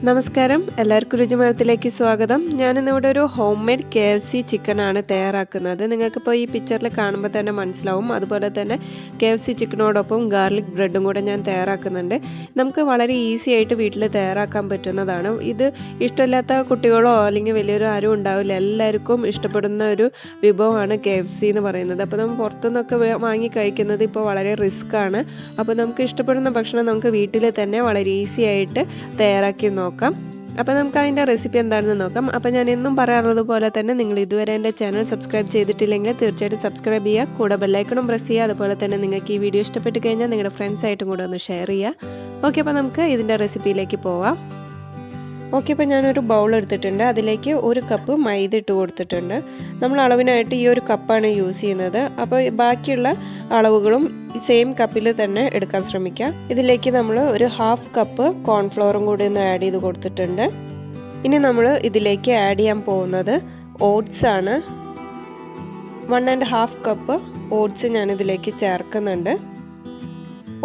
നമസ്കാരം, എല്ലാവർക്കും രുചിമഴത്തിലേക്ക് സ്വാഗതം. ഞാനിന്നിവിടെ ഒരു ഹോം മെയ്ഡ് KFC ചിക്കനാണ് തയ്യാറാക്കുന്നത്. നിങ്ങൾക്കിപ്പോൾ ഈ പിക്ചറിൽ കാണുമ്പോൾ തന്നെ മനസ്സിലാവും. അതുപോലെ തന്നെ KFC ചിക്കനോടൊപ്പം ഗാർലിക് ബ്രെഡും കൂടെ ഞാൻ തയ്യാറാക്കുന്നുണ്ട്. നമുക്ക് വളരെ ഈസി ആയിട്ട് വീട്ടിൽ തയ്യാറാക്കാൻ പറ്റുന്നതാണ്. ഇത് ഇഷ്ടമില്ലാത്ത കുട്ടികളോ അല്ലെങ്കിൽ വലിയൊരു ആരും ഉണ്ടാവില്ല. എല്ലാവർക്കും ഇഷ്ടപ്പെടുന്ന ഒരു വിഭവമാണ് KFC എന്ന് പറയുന്നത്. അപ്പോൾ നമ്മൾ പുറത്തുനിന്നൊക്കെ വാങ്ങി കഴിക്കുന്നത് ഇപ്പോൾ വളരെ റിസ്ക്കാണ്. അപ്പോൾ നമുക്ക് ഇഷ്ടപ്പെടുന്ന ഭക്ഷണം നമുക്ക് വീട്ടിൽ തന്നെ വളരെ ഈസി ആയിട്ട് തയ്യാറാക്കി നോക്കാം. അപ്പോൾ നമുക്ക് അതിൻ്റെ റെസിപ്പി എന്താണെന്ന് നോക്കാം. അപ്പോൾ ഞാൻ എന്നും പറയാറുള്ളത് പോലെ തന്നെ നിങ്ങൾ ഇതുവരെ എൻ്റെ ചാനൽ സബ്സ്ക്രൈബ് ചെയ്തിട്ടില്ലെങ്കിൽ തീർച്ചയായിട്ടും സബ്സ്ക്രൈബ് ചെയ്യുക, കൂടെ ബെല്ലൈക്കണും പ്രസ് ചെയ്യുക. അതുപോലെ തന്നെ നിങ്ങൾക്ക് ഈ വീഡിയോ ഇഷ്ടപ്പെട്ട് കഴിഞ്ഞാൽ നിങ്ങളുടെ ഫ്രണ്ട്സായിട്ടും കൂടെ ഒന്ന് ഷെയർ ചെയ്യുക. ഓക്കെ, അപ്പോൾ നമുക്ക് ഇതിൻ്റെ റെസിപ്പിയിലേക്ക് പോവാം. ഓക്കെ, ഇപ്പോൾ ഞാനൊരു ബൗൾ എടുത്തിട്ടുണ്ട്. അതിലേക്ക് 1 കപ്പ് മൈദ ഇട്ട് കൊടുത്തിട്ടുണ്ട്. നമ്മൾ അളവിനായിട്ട് ഈ ഒരു കപ്പാണ് യൂസ് ചെയ്യുന്നത്. അപ്പോൾ ബാക്കിയുള്ള അളവുകളും സെയിം കപ്പിൽ തന്നെ എടുക്കാൻ ശ്രമിക്കുക. ഇതിലേക്ക് നമ്മൾ ഒരു 1/2 കപ്പ് കോൺഫ്ലോറും കൂടി ഒന്ന് ആഡ് ചെയ്ത് കൊടുത്തിട്ടുണ്ട്. ഇനി നമ്മൾ ഇതിലേക്ക് ആഡ് ചെയ്യാൻ പോകുന്നത് ഓട്സ് ആണ്. 1.5 കപ്പ് ഓട്സ് ഞാനിതിലേക്ക് ചേർക്കുന്നുണ്ട്.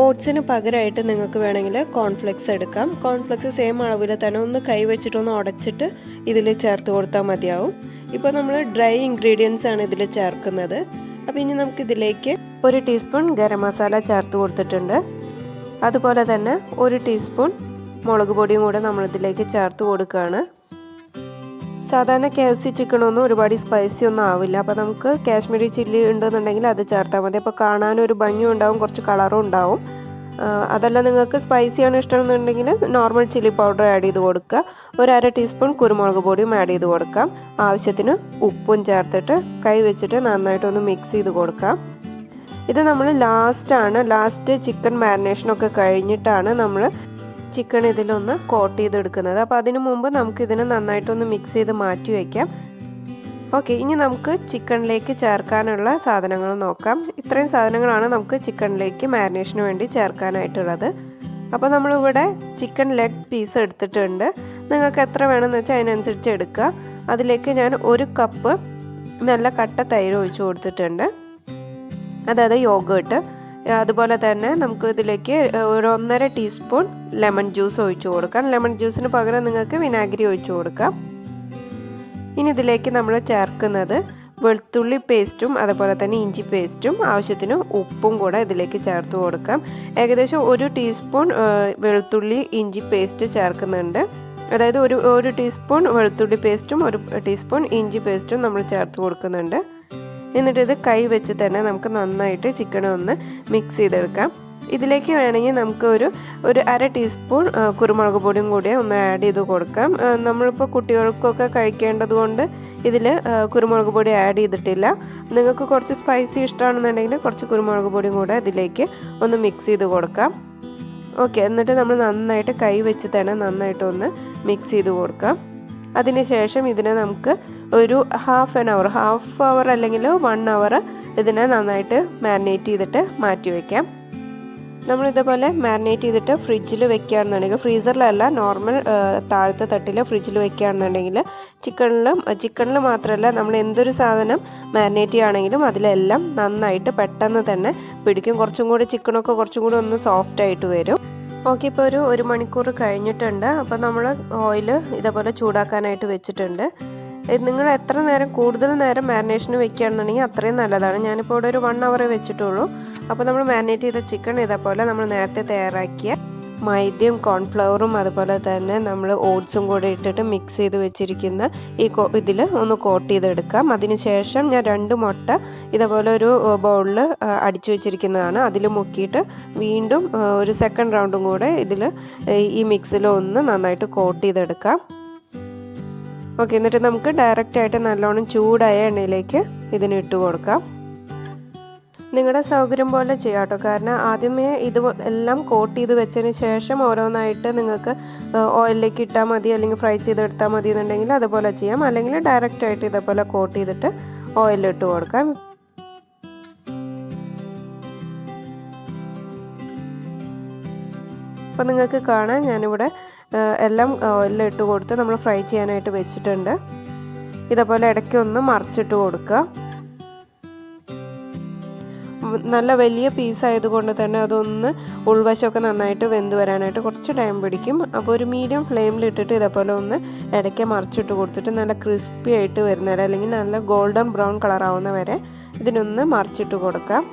ഓട്സിന് പകരമായിട്ട് നിങ്ങൾക്ക് വേണമെങ്കിൽ കോൺഫ്ലെക്സ് എടുക്കാം. കോൺഫ്ലെക്സ് സെയിം അളവിൽ തന്നെ ഒന്ന് കൈ വെച്ചിട്ടൊന്ന് ഉടച്ചിട്ട് ഇതിൽ ചേർത്ത് കൊടുത്താൽ മതിയാവും. ഇപ്പോൾ നമ്മൾ ഡ്രൈ ഇൻഗ്രീഡിയൻസ് ആണ് ഇതിൽ ചേർക്കുന്നത്. അപ്പോൾ ഇനി നമുക്കിതിലേക്ക് 1 ടീസ്പൂൺ ഗരം മസാല ചേർത്ത് കൊടുത്തിട്ടുണ്ട്. അതുപോലെ തന്നെ 1 ടീസ്പൂൺ മുളക് പൊടിയും കൂടെ നമ്മളിതിലേക്ക് ചേർത്ത് കൊടുക്കുകയാണ്. സാധാരണ KFC ചിക്കനൊന്നും ഒരുപാട് സ്പൈസി ഒന്നും ആവില്ല. അപ്പോൾ നമുക്ക് കാശ്മീരി ചില്ലി ഉണ്ടെന്നുണ്ടെങ്കിൽ അത് ചേർത്താൽ മതി. അപ്പോൾ കാണാനൊരു ഭംഗിയും ഉണ്ടാവും, കുറച്ച് കളറും ഉണ്ടാവും. അതല്ല നിങ്ങൾക്ക് സ്പൈസിയാണ് ഇഷ്ടമെന്നുണ്ടെങ്കിൽ നോർമൽ ചില്ലി പൗഡർ ആഡ് ചെയ്ത് കൊടുക്കുക. 1/2 ടീസ്പൂൺ കുരുമുളക് പൊടിയും ആഡ് ചെയ്ത് കൊടുക്കാം. ആവശ്യത്തിന് ഉപ്പും ചേർത്തിട്ട് കൈ വെച്ചിട്ട് നന്നായിട്ടൊന്ന് മിക്സ് ചെയ്ത് കൊടുക്കാം. ഇത് നമ്മൾ ലാസ്റ്റ് ചിക്കൻ മാരിനേഷനൊക്കെ കഴിഞ്ഞിട്ടാണ് നമ്മൾ ചിക്കൻ ഇതിലൊന്ന് കോട്ട് ചെയ്തെടുക്കുന്നത്. അപ്പോൾ അതിനു മുമ്പ് നമുക്കിതിനെ നന്നായിട്ടൊന്ന് മിക്സ് ചെയ്ത് മാറ്റി വയ്ക്കാം. ഓക്കെ, ഇനി നമുക്ക് ചിക്കനിലേക്ക് ചേർക്കാനുള്ള സാധനങ്ങൾ നോക്കാം. ഇത്രയും സാധനങ്ങളാണ് നമുക്ക് ചിക്കനിലേക്ക് മാരിനേഷന് വേണ്ടി ചേർക്കാനായിട്ടുള്ളത്. അപ്പോൾ നമ്മളിവിടെ ചിക്കൻ ലെഗ് പീസ് എടുത്തിട്ടുണ്ട്. നിങ്ങൾക്ക് എത്ര വേണമെന്ന് വെച്ചാൽ അതിനനുസരിച്ച് എടുക്കുക. അതിലേക്ക് ഞാൻ 1 കപ്പ് നല്ല കട്ട തൈര് ഒഴിച്ച് കൊടുത്തിട്ടുണ്ട്, അതായത് യോഗേർട്ട്. അതുപോലെ തന്നെ നമുക്ക് ഇതിലേക്ക് 1.5 ടീസ്പൂൺ ലെമൺ ജ്യൂസ് ഒഴിച്ചു കൊടുക്കാം. ലെമൺ ജ്യൂസിന് പകരം നിങ്ങൾക്ക് വിനാഗിരി ഒഴിച്ചു കൊടുക്കാം. ഇനി ഇതിലേക്ക് നമ്മൾ ചേർക്കുന്നത് വെളുത്തുള്ളി പേസ്റ്റും അതുപോലെ തന്നെ ഇഞ്ചി പേസ്റ്റും, ആവശ്യത്തിന് ഉപ്പും കൂടെ ഇതിലേക്ക് ചേർത്ത് കൊടുക്കാം. ഏകദേശം 1 ടീസ്പൂൺ വെളുത്തുള്ളി ഇഞ്ചി പേസ്റ്റ് ചേർക്കുന്നുണ്ട്. അതായത് ഒരു ടീസ്പൂൺ വെളുത്തുള്ളി പേസ്റ്റും 1 ടീസ്പൂൺ ഇഞ്ചി പേസ്റ്റും നമ്മൾ ചേർത്ത് കൊടുക്കുന്നുണ്ട്. എന്നിട്ട് ഇത് കൈ വെച്ച് തന്നെ നമുക്ക് നന്നായിട്ട് ചിക്കൻ ഒന്ന് മിക്സ് ചെയ്തെടുക്കാം. ഇതിലേക്ക് വേണമെങ്കിൽ നമുക്ക് ഒരു 1/2 ടീസ്പൂൺ കുരുമുളക് പൊടിയും കൂടി ഒന്ന് ആഡ് ചെയ്ത് കൊടുക്കാം. നമ്മളിപ്പോൾ കുട്ടികൾക്കൊക്കെ കഴിക്കേണ്ടത് കൊണ്ട് ഇതിൽ കുരുമുളക് പൊടി ആഡ് ചെയ്തിട്ടില്ല. നിങ്ങൾക്ക് കുറച്ച് സ്പൈസി ഇഷ്ടമാണെന്നുണ്ടെങ്കിൽ കുറച്ച് കുരുമുളക് പൊടിയും കൂടെ ഇതിലേക്ക് ഒന്ന് മിക്സ് ചെയ്ത് കൊടുക്കാം. ഓക്കെ, എന്നിട്ട് നമ്മൾ നന്നായിട്ട് കൈ വെച്ച് തന്നെ നന്നായിട്ടൊന്ന് മിക്സ് ചെയ്ത് കൊടുക്കാം. അതിനുശേഷം ഇതിനെ നമുക്ക് ഒരു ഹാഫ് അവർ അല്ലെങ്കിൽ 1 അവർ ഇതിനെ നന്നായിട്ട് മാരിനേറ്റ് ചെയ്തിട്ട് മാറ്റി വയ്ക്കാം. നമ്മളിതേപോലെ മാരിനേറ്റ് ചെയ്തിട്ട് ഫ്രിഡ്ജിൽ വെക്കുകയാണെന്നുണ്ടെങ്കിൽ, ഫ്രീസറിലല്ല, നോർമൽ താഴത്തെ തട്ടിൽ ഫ്രിഡ്ജിൽ വെക്കുകയാണെന്നുണ്ടെങ്കിൽ ചിക്കനിൽ മാത്രമല്ല നമ്മൾ എന്തൊരു സാധനം മാരിനേറ്റ് ചെയ്യുകയാണെങ്കിലും അതിലെല്ലാം നന്നായിട്ട് പെട്ടെന്ന് തന്നെ പിടിക്കും. കുറച്ചും കൂടി ചിക്കനൊക്കെ കുറച്ചും കൂടി ഒന്ന് സോഫ്റ്റായിട്ട് വരും. ഓക്കെ, ഇപ്പോൾ ഒരു 1 മണിക്കൂർ കഴിഞ്ഞിട്ടുണ്ട്. അപ്പോൾ നമ്മൾ ഓയിൽ ഇതേപോലെ ചൂടാക്കാനായിട്ട് വെച്ചിട്ടുണ്ട്. നിങ്ങൾ കൂടുതൽ നേരം മാരിനേഷന് വെക്കുകയാണെന്നുണ്ടെങ്കിൽ അത്രയും നല്ലതാണ്. ഞാനിപ്പോൾ ഇവിടെ ഒരു 1 അവർ വെച്ചിട്ടുള്ളൂ. അപ്പോൾ നമ്മൾ മാരിനേറ്റ് ചെയ്ത ചിക്കൻ ഇതേപോലെ നമ്മൾ നേരത്തെ തയ്യാറാക്കിയ മൈദയും കോൺഫ്ലവറും അതുപോലെ തന്നെ നമ്മൾ ഓട്സും കൂടെ ഇട്ടിട്ട് മിക്സ് ചെയ്ത് വെച്ചിരിക്കുന്ന ഇതിൽ ഒന്ന് കോട്ട് ചെയ്തെടുക്കാം. അതിനുശേഷം ഞാൻ 2 മുട്ട ഇതേപോലെ ഒരു ബൗളിൽ അടിച്ചു വെച്ചിരിക്കുന്നതാണ്. അതിൽ മുക്കിയിട്ട് വീണ്ടും ഒരു സെക്കൻഡ് റൗണ്ടും കൂടെ ഇതിൽ ഈ മിക്സിൽ ഒന്ന് നന്നായിട്ട് കോട്ട് ചെയ്തെടുക്കാം. ഓക്കെ, എന്നിട്ട് നമുക്ക് ഡയറക്റ്റായിട്ട് നല്ലോണം ചൂടായ എണ്ണയിലേക്ക് ഇതിനിട്ട് കൊടുക്കാം. നിങ്ങളുടെ സൗകര്യം പോലെ ചെയ്യാം കേട്ടോ. കാരണം ആദ്യമേ ഇത് എല്ലാം കോട്ട് ചെയ്ത് വെച്ചതിന് ശേഷം ഓരോന്നായിട്ട് നിങ്ങൾക്ക് ഓയിലിലേക്ക് ഇട്ടാൽ മതി, അല്ലെങ്കിൽ ഫ്രൈ ചെയ്തെടുത്താൽ മതി എന്നുണ്ടെങ്കിൽ അതുപോലെ ചെയ്യാം. അല്ലെങ്കിൽ ഡയറക്റ്റായിട്ട് ഇതേപോലെ കോട്ട് ചെയ്തിട്ട് ഓയിലിട്ട് കൊടുക്കാം. അപ്പോൾ നിങ്ങൾക്ക് കാണാം, ഞാനിവിടെ എല്ലാം ഓയിലിട്ട് കൊടുത്ത് നമ്മൾ ഫ്രൈ ചെയ്യാനായിട്ട് വെച്ചിട്ടുണ്ട്. ഇതേപോലെ ഇടയ്ക്കൊന്ന് മറിച്ചിട്ട് കൊടുക്കുക. നല്ല വലിയ പീസായതുകൊണ്ട് തന്നെ അതൊന്ന് ഉൾവശമൊക്കെ നന്നായിട്ട് വെന്ത് വരാനായിട്ട് കുറച്ച് ടൈം പിടിക്കും. അപ്പോൾ ഒരു മീഡിയം ഫ്ലെയിമിലിട്ടിട്ട് ഇതേപോലെ ഒന്ന് ഇടയ്ക്ക് മറിച്ചിട്ട് കൊടുത്തിട്ട് നല്ല ക്രിസ്പി ആയിട്ട് വരുന്നവരെ അല്ലെങ്കിൽ നല്ല ഗോൾഡൻ ബ്രൗൺ കളറാവുന്ന വരെ ഇതിനൊന്ന് മറിച്ചിട്ട് കൊടുക്കാം.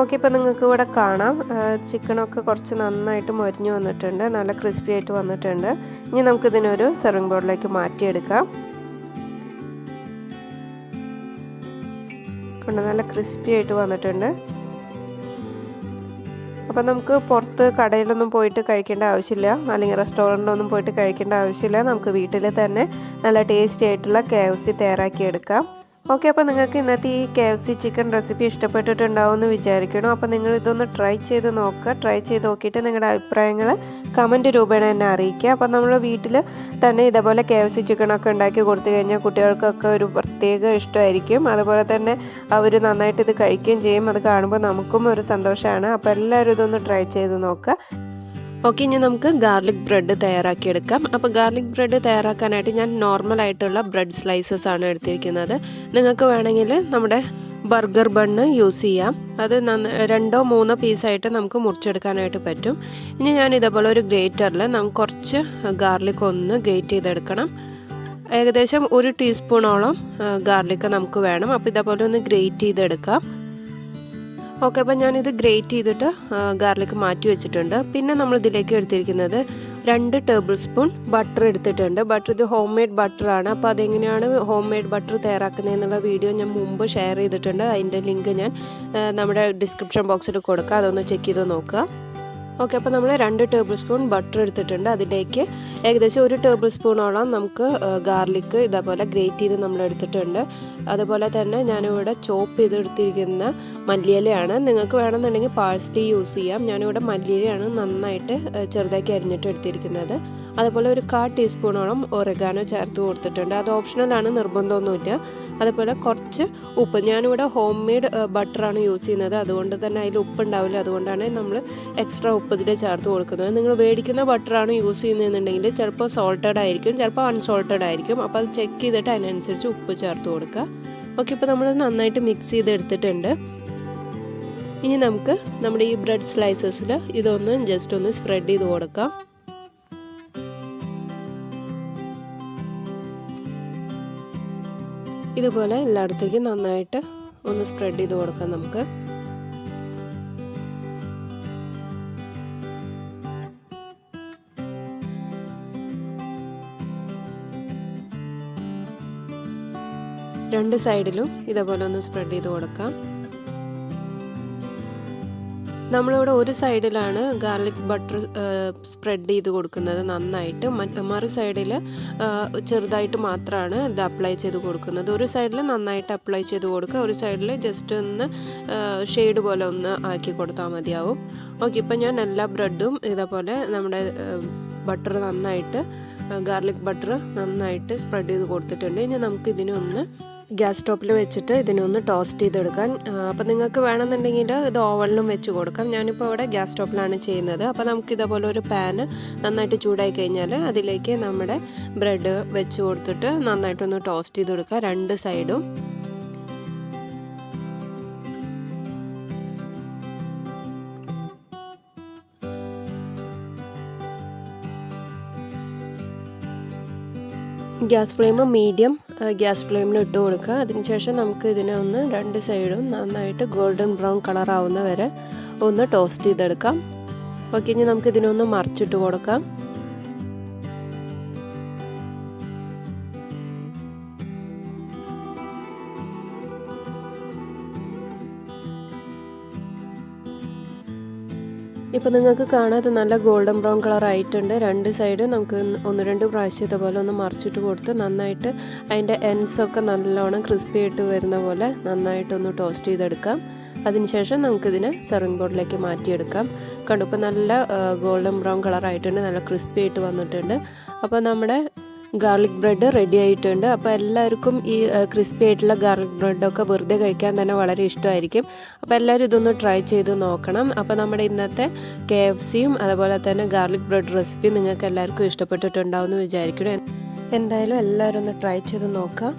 ഓക്കെ, ഇപ്പോൾ നിങ്ങൾക്ക് ഇവിടെ കാണാം ചിക്കനൊക്കെ കുറച്ച് നന്നായിട്ട് മൊരിഞ്ഞ് വന്നിട്ടുണ്ട്, നല്ല ക്രിസ്പി ആയിട്ട് വന്നിട്ടുണ്ട്. ഇനി നമുക്കിതിനൊരു സെർവിങ് ബോളിലേക്ക് മാറ്റിയെടുക്കാം. കൊണ്ട് നല്ല ക്രിസ്പി ആയിട്ട് വന്നിട്ടുണ്ട്. അപ്പോൾ നമുക്ക് പുറത്ത് കടയിലൊന്നും പോയിട്ട് കഴിക്കേണ്ട ആവശ്യമില്ല, അല്ലെങ്കിൽ റെസ്റ്റോറൻറ്റിലൊന്നും പോയിട്ട് കഴിക്കേണ്ട ആവശ്യമില്ല. നമുക്ക് വീട്ടിൽ തന്നെ നല്ല ടേസ്റ്റി ആയിട്ടുള്ള KFC തയ്യാറാക്കിയെടുക്കാം. ഓക്കെ, അപ്പോൾ നിങ്ങൾക്ക് ഇന്നത്തെ ഈ KFC ചിക്കൻ റെസിപ്പി ഇഷ്ടപ്പെട്ടിട്ടുണ്ടാവും എന്ന് വിചാരിക്കണം. അപ്പോൾ നിങ്ങൾ ഇതൊന്ന് ട്രൈ ചെയ്ത് നോക്കുക. ട്രൈ ചെയ്ത് നോക്കിയിട്ട് നിങ്ങളുടെ അഭിപ്രായങ്ങൾ കമൻറ്റ് രൂപേണ എന്നെ അറിയിക്കുക. അപ്പോൾ നമ്മൾ വീട്ടിൽ തന്നെ ഇതേപോലെ KFC ചിക്കനൊക്കെ ഉണ്ടാക്കി കൊടുത്തു കഴിഞ്ഞാൽ കുട്ടികൾക്കൊക്കെ ഒരു പ്രത്യേക ഇഷ്ടമായിരിക്കും. അതുപോലെ തന്നെ അവർ നന്നായിട്ട് ഇത് കഴിക്കുകയും ചെയ്യും. അത് കാണുമ്പോൾ നമുക്കും ഒരു സന്തോഷമാണ്. അപ്പോൾ എല്ലാവരും ഇതൊന്ന് ട്രൈ ചെയ്ത് നോക്കുക. ഓക്കെ, ഇനി നമുക്ക് ഗാർലിക് ബ്രെഡ് തയ്യാറാക്കിയെടുക്കാം. അപ്പോൾ ഗാർലിക് ബ്രെഡ് തയ്യാറാക്കാനായിട്ട് ഞാൻ നോർമലായിട്ടുള്ള ബ്രെഡ് സ്ലൈസസ് ആണ് എടുത്തിരിക്കുന്നത്. നിങ്ങൾക്ക് വേണമെങ്കിൽ നമ്മുടെ ബർഗർ ബണ്ണ് യൂസ് ചെയ്യാം. അത് 2-3 പീസായിട്ട് നമുക്ക് മുറിച്ചെടുക്കാനായിട്ട് പറ്റും. ഇനി ഞാൻ ഇതേപോലെ ഒരു ഗ്രേറ്ററിൽ നമുക്ക് കുറച്ച് ഗാർലിക് ഒന്ന് ഗ്രേറ്റ് ചെയ്തെടുക്കണം. ഏകദേശം 1 ടീസ്പൂണോളം ഗാർലിക് നമുക്ക് വേണം. അപ്പോൾ ഇതേപോലെ ഒന്ന് ഗ്രേറ്റ് ചെയ്തെടുക്കാം. ഓക്കെ, അപ്പോൾ ഞാനിത് ഗ്രേറ്റ് ചെയ്തിട്ട് ഗാർലിക് മാറ്റി വെച്ചിട്ടുണ്ട്. പിന്നെ നമ്മൾ ഇതിലേക്ക് എടുത്തിരിക്കുന്നത് 2 ടേബിൾ സ്പൂൺ ബട്ടർ എടുത്തിട്ടുണ്ട്. ബട്ടർ ഇത് ഹോം മെയ്ഡ് ബട്ടറാണ്. അപ്പോൾ അതെങ്ങനെയാണ് ഹോം മെയ്ഡ് ബട്ടർ തയ്യാറാക്കുന്നതെന്നുള്ള വീഡിയോ ഞാൻ മുമ്പ് ഷെയർ ചെയ്തിട്ടുണ്ട്. അതിൻ്റെ ലിങ്ക് ഞാൻ നമ്മുടെ ഡിസ്ക്രിപ്ഷൻ ബോക്സിൽ കൊടുക്കാം, അതൊന്ന് ചെക്ക് ചെയ്ത് നോക്കുക. ഓക്കെ, അപ്പോൾ നമ്മൾ 2 ടേബിൾ സ്പൂൺ ബട്ടർ എടുത്തിട്ടുണ്ട്. അതിലേക്ക് ഏകദേശം 1 ടേബിൾ സ്പൂണോളം നമുക്ക് ഗാർലിക്ക് ഇതേപോലെ ഗ്രേറ്റ് ചെയ്ത് നമ്മൾ എടുത്തിട്ടുണ്ട്. അതുപോലെ തന്നെ ഞാനിവിടെ ചോപ്പ് ചെയ്തെടുത്തിരിക്കുന്ന മല്ലിയിലയാണ്. നിങ്ങൾക്ക് വേണമെന്നുണ്ടെങ്കിൽ പാഴ്സ്ലി യൂസ് ചെയ്യാം. ഞാനിവിടെ മല്ലിയിലയാണ് നന്നായിട്ട് ചെറുതാക്കി അരിഞ്ഞിട്ട് എടുത്തിരിക്കുന്നത്. അതുപോലെ ഒരു 1/4 ടീസ്പൂണോളം ഒറഗാനോ ചേർത്ത് കൊടുത്തിട്ടുണ്ട്. അത് ഓപ്ഷണലാണ്, നിർബന്ധമൊന്നുമില്ല. അതുപോലെ കുറച്ച് ഉപ്പ്. ഞാനിവിടെ ഹോം മെയ്ഡ് ബട്ടറാണ് യൂസ് ചെയ്യുന്നത്, അതുകൊണ്ട് തന്നെ അതിൽ ഉപ്പുണ്ടാവില്ല. അതുകൊണ്ടാണ് നമ്മൾ എക്സ്ട്രാ ഉപ്പ് ഇതിൽ ചേർത്ത് കൊടുക്കുന്നത്. നിങ്ങൾ മേടിക്കുന്ന ബട്ടറാണ് യൂസ് ചെയ്യുന്നതെന്നുണ്ടെങ്കിൽ ചിലപ്പോൾ സോൾട്ടഡ് ആയിരിക്കും, ചിലപ്പോൾ അൺസോൾട്ടഡ് ആയിരിക്കും. അപ്പോൾ അത് ചെക്ക് ചെയ്തിട്ട് അതിനനുസരിച്ച് ഉപ്പ് ചേർത്ത് കൊടുക്കുക. ഓക്കെ, ഇപ്പോൾ നമ്മൾ നന്നായിട്ട് മിക്സ് ചെയ്തെടുത്തിട്ടുണ്ട്. ഇനി നമുക്ക് നമ്മുടെ ഈ ബ്രെഡ് സ്ലൈസസിൽ ഇതൊന്ന് ജസ്റ്റ് ഒന്ന് സ്പ്രെഡ് ചെയ്ത് കൊടുക്കാം. ഇതുപോലെ എല്ലായിടത്തേക്കും നന്നായിട്ട് ഒന്ന് സ്പ്രെഡ് ചെയ്ത് കൊടുക്കാം നമുക്ക്. രണ്ട് സൈഡിലും ഇതേപോലെ ഒന്ന് സ്പ്രെഡ് ചെയ്ത് കൊടുക്കാം. നമ്മളിവിടെ ഒരു സൈഡിലാണ് ഗാർലിക് ബട്ടർ സ്പ്രെഡ് ചെയ്ത് കൊടുക്കുന്നത് നന്നായിട്ട്, മറു സൈഡിൽ ചെറുതായിട്ട് മാത്രമാണ് ഇത് അപ്ലൈ ചെയ്ത് കൊടുക്കുന്നത്. ഒരു സൈഡിൽ നന്നായിട്ട് അപ്ലൈ ചെയ്ത് കൊടുക്കുക, ഒരു സൈഡിൽ ജസ്റ്റ് ഒന്ന് ഷെയ്ഡ് പോലെ ഒന്ന് ആക്കി കൊടുത്താൽ മതിയാവും. ഓക്കെ, ഇപ്പം ഞാൻ എല്ലാ ബ്രെഡും ഇതേപോലെ നമ്മുടെ ബട്ടർ നന്നായിട്ട് ഗാർലിക് ബട്ടർ നന്നായിട്ട് സ്പ്രെഡ് ചെയ്ത് കൊടുത്തിട്ടുണ്ട്. ഇനി നമുക്ക് ഇതിനൊന്ന് ഗ്യാസ് സ്റ്റോപ്പിൽ വെച്ചിട്ട് ഇതിനൊന്ന് ടോസ്റ്റ് ചെയ്തെടുക്കാൻ. അപ്പോൾ നിങ്ങൾക്ക് വേണമെന്നുണ്ടെങ്കിൽ ഇത് ഓവനിലും വെച്ച് കൊടുക്കാം. ഞാനിപ്പോൾ ഇവിടെ ഗ്യാസ് സ്റ്റോപ്പിലാണ് ചെയ്യുന്നത്. അപ്പോൾ നമുക്ക് ഇതേപോലെ ഒരു പാന് നന്നായിട്ട് ചൂടായി കഴിഞ്ഞാൽ അതിലേക്ക് നമ്മുടെ ബ്രെഡ് വെച്ച് കൊടുത്തിട്ട് നന്നായിട്ടൊന്ന് ടോസ്റ്റ് ചെയ്തെടുക്കുക 2 സൈഡും. ഗ്യാസ് ഫ്ലെയിം മീഡിയം ഗ്യാസ് ഫ്ലെയിമിൽ ഇട്ട് കൊടുക്കുക. അതിനുശേഷം നമുക്ക് ഇതിനെ ഒന്ന് 2 സൈഡും നന്നായിട്ട് ഗോൾഡൻ ബ്രൗൺ കളർ ആവുന്ന വരെ ഒന്ന് ടോസ്റ്റ് ചെയ്തെടുക്കാം. ഓക്കെ, ഇനി നമുക്ക് ഇതിനൊന്ന് മറിച്ചിട്ട് കൊടുക്കാം. ഇപ്പോൾ നിങ്ങൾക്ക് കാണാം ഇത് നല്ല ഗോൾഡൻ ബ്രൗൺ കളർ ആയിട്ടുണ്ട്. 2 സൈഡ് നമുക്ക് 1-2 പ്രാവശ്യം ഇതുപോലെ ഒന്ന് മറിച്ചിട്ട് കൊടുത്ത് നന്നായിട്ട് അതിൻ്റെ എൻഡ്സൊക്കെ നല്ലോണം ക്രിസ്പി ആയിട്ട് വരുന്ന പോലെ നന്നായിട്ടൊന്ന് ടോസ്റ്റ് ചെയ്തെടുക്കാം. അതിനുശേഷം നമുക്കിതിനെ സെർവിങ് ബോർഡിലേക്ക് മാറ്റിയെടുക്കാം. കണ്ടു, ഇപ്പോൾ നല്ല ഗോൾഡൻ ബ്രൗൺ കളർ ആയിട്ടുണ്ട്, നല്ല ക്രിസ്പി ആയിട്ട് വന്നിട്ടുണ്ട്. അപ്പോൾ നമ്മുടെ ഗാർലിക് ബ്രെഡ് റെഡി ആയിട്ടുണ്ട്. അപ്പോൾ എല്ലാവർക്കും ഈ ക്രിസ്പി ആയിട്ടുള്ള ഗാർലിക് ബ്രെഡൊക്കെ വെറുതെ കഴിക്കാൻ തന്നെ വളരെ ഇഷ്ടമായിരിക്കും. അപ്പോൾ എല്ലാവരും ഇതൊന്ന് ട്രൈ ചെയ്ത് നോക്കണം. അപ്പോൾ നമ്മുടെ ഇന്നത്തെ KFCയും അതുപോലെ തന്നെ ഗാർലിക് ബ്രെഡ് റെസിപ്പി നിങ്ങൾക്ക് എല്ലാവർക്കും ഇഷ്ടപ്പെട്ടിട്ടുണ്ടാവും എന്ന് വിചാരിക്കണം. എന്തായാലും എല്ലാവരും ഒന്ന് ട്രൈ ചെയ്ത് നോക്കുക.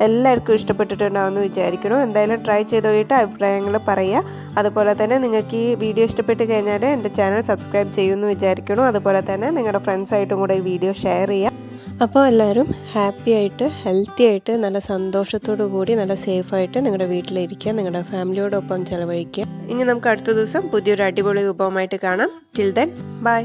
എല്ലാവർക്കും ഇഷ്ടപ്പെട്ടിട്ടുണ്ടാവുമെന്ന് വിചാരിക്കണം. എന്തായാലും ട്രൈ ചെയ്ത് നോക്കിയിട്ട് അഭിപ്രായങ്ങൾ പറയുക. അതുപോലെ തന്നെ നിങ്ങൾക്ക് ഈ വീഡിയോ ഇഷ്ടപ്പെട്ട് കഴിഞ്ഞാൽ എൻ്റെ ചാനൽ സബ്സ്ക്രൈബ് ചെയ്യുമെന്ന് വിചാരിക്കണം. അതുപോലെ തന്നെ നിങ്ങളുടെ ഫ്രണ്ട്സായിട്ടും കൂടെ ഈ വീഡിയോ ഷെയർ ചെയ്യുക. അപ്പോൾ എല്ലാവരും ഹാപ്പി ആയിട്ട് ഹെൽത്തി ആയിട്ട് നല്ല സന്തോഷത്തോടു കൂടി നല്ല സേഫായിട്ട് നിങ്ങളുടെ വീട്ടിലിരിക്കുക, നിങ്ങളുടെ ഫാമിലിയോടൊപ്പം ചിലവഴിക്കുക. ഇനി നമുക്ക് അടുത്ത ദിവസം പുതിയൊരു അടിപൊളി വിഭവമായിട്ട് കാണാം. Till then bye.